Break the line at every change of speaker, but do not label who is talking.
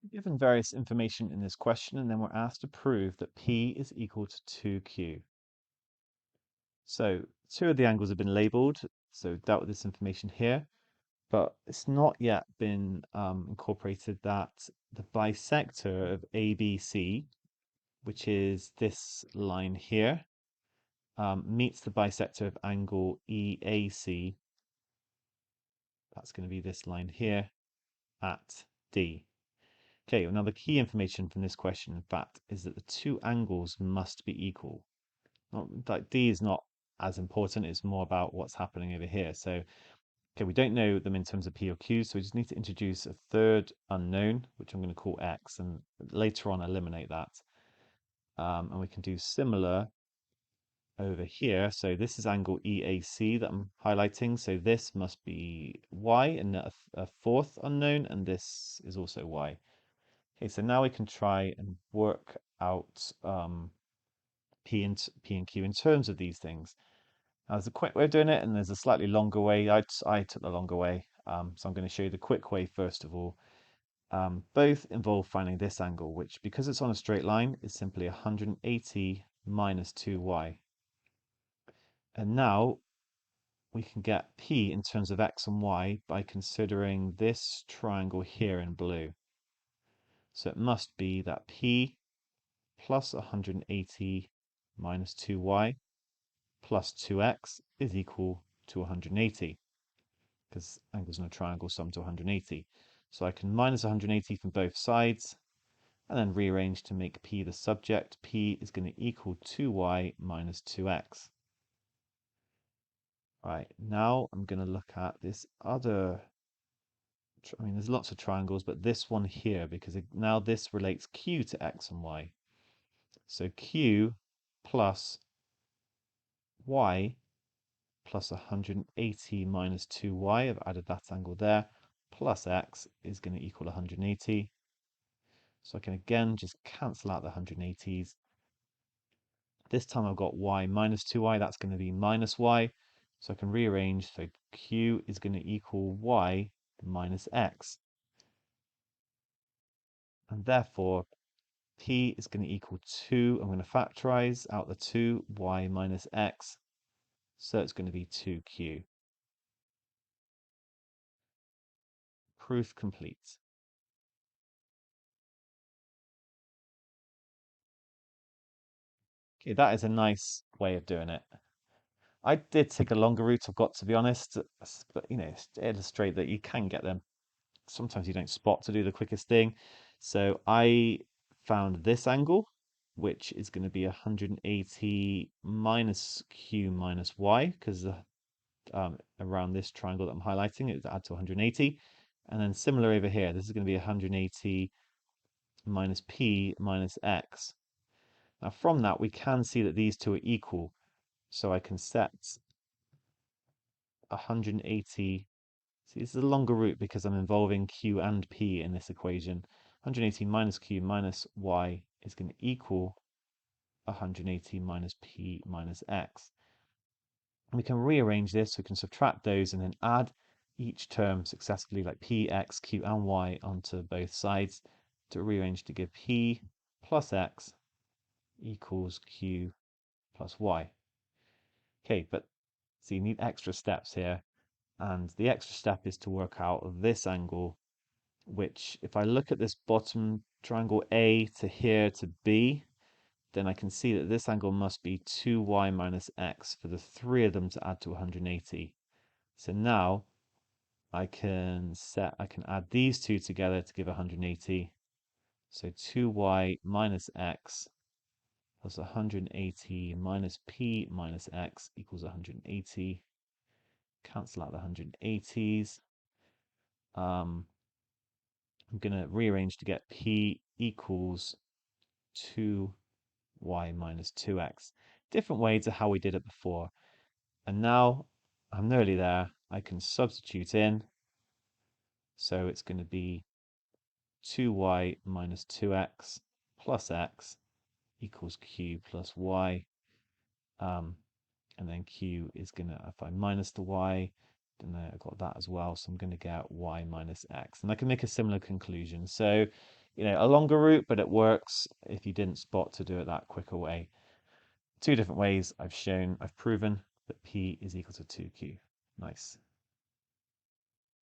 Given various information in this question, and then we're asked to prove that P is equal to 2Q. So two of the angles have been labeled, so dealt with this information here, but it's not yet been incorporated that the bisector of ABC, which is this line here, meets the bisector of angle EAC. That's going to be this line here at D. Okay, well, now the key information from this question, in fact, is that the two angles must be equal. Not, like D is not as important, it's more about what's happening over here. So, okay, we don't know them in terms of P or Q, so we just need to introduce a third unknown, which I'm going to call X, and later on eliminate that. And we can do similar over here. So this is angle EAC that I'm highlighting. So this must be Y and a fourth unknown, and this is also Y. Okay, so now we can try and work out P and Q in terms of these things. Now, there's a quick way of doing it, and there's a slightly longer way. I took the longer way, so I'm going to show you the quick way first of all. Both involve finding this angle, which, because it's on a straight line, is simply 180 minus 2y. And now we can get P in terms of x and y by considering this triangle here in blue. So it must be that P plus 180 minus 2y plus 2x is equal to 180, because angles in a triangle sum to 180. So I can minus 180 from both sides, and then rearrange to make P the subject. P is going to equal 2y minus 2x. Right, now I'm going to look at this other, I mean, there's lots of triangles, but this one here, because now this relates Q to x and y. So Q plus y plus 180 minus 2y, I've added that angle there, plus x is going to equal 180. So I can again just cancel out the 180s. This time I've got y minus 2y, that's going to be minus y. So I can rearrange, so q is going to equal y minus x. And therefore, p is going to equal 2. I'm going to factorize out the 2, y minus x. So it's going to be 2q. Proof complete. Okay, that is a nice way of doing it. I did take a longer route, I've got to be honest, but to illustrate that you can get them. Sometimes you don't spot to do the quickest thing. So I found this angle, which is going to be 180 minus q minus y, because around this triangle that I'm highlighting, it adds to 180. And then similar over here, this is going to be 180 minus p minus x. Now from that, we can see that these two are equal. So I can set 180. See, this is a longer route because I'm involving q and p in this equation. 180 minus q minus y is going to equal 180 minus p minus x. And we can rearrange this, we can subtract those and then add each term successfully, like p, x, q, and y onto both sides to rearrange to give p plus x equals q plus y. Okay, but so you need extra steps here. And the extra step is to work out this angle, which if I look at this bottom triangle A to here to B, then I can see that this angle must be 2y minus x for the three of them to add to 180. So now I can add these two together to give 180. So 2y minus x plus 180 minus p minus x equals 180. Cancel out the 180s. I'm going to rearrange to get p equals 2y minus 2x. Different way to how we did it before. And now I'm nearly there. I can substitute in. So it's going to be 2y minus 2x plus x equals q plus y. And then q is going to, if I minus the y, then I've got that as well. So I'm going to get y minus x. And I can make a similar conclusion. So a longer route, but it works if you didn't spot to do it that quicker way. Two different ways I've proven that P is equal to 2Q. Nice.